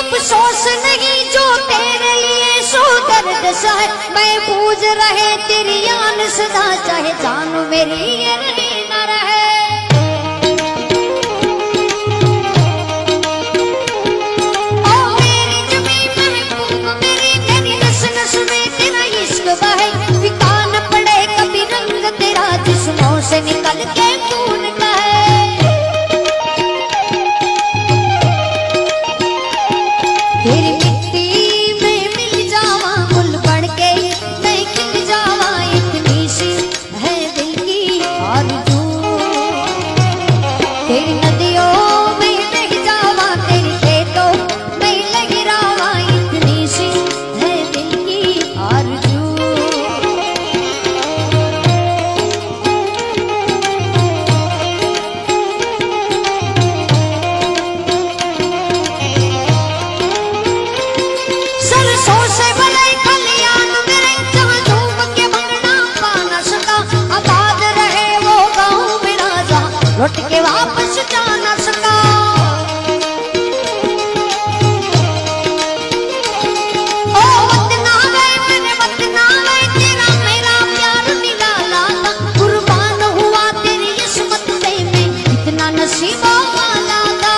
अफसोस नहीं जो तेरे लिए सो दर्द सहे। महफूज रहे तेरी आन सदा, चाहे जान मेरी ये रही न रहे। ओ मेरी जमी महबूब मेरी, तेरी नस नस में तेरा इश्क बहे। फिका न पड़े कभी रंग तेरा, जिस्मों से निकल के खून बहे। तेरी मिट्टी में मिल जावा गुल बन के, मैं खिल जावा, इतनी सी है दिल की आरज़ू। तेरी नदियों में बह जावा, तेरी खेतों में लहरावा, इतनी सी है दिल की आरज़ू। सरसों से भले खलियान मेरे, जहाँ धूप के भरना पा न सका। आबाद रहे वो गाँव मेरा, जहाँ लौट के वापस जा न सका। ओ वतना वे मेरे वतना वे, तेरा मेरा प्यार निराला था। कुर्बान हुआ तेरी इस्मत से मैं, इतना नसीबों वाला था।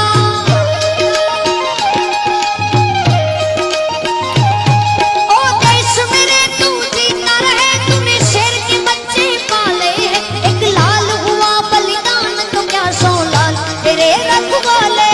ओ देश मेरे तू जीता रहे, तूने शेर के बच्चे पाले हैं। एक लाल हुआ बलिदान तो क्या 100 लाल तेरे रखवाले।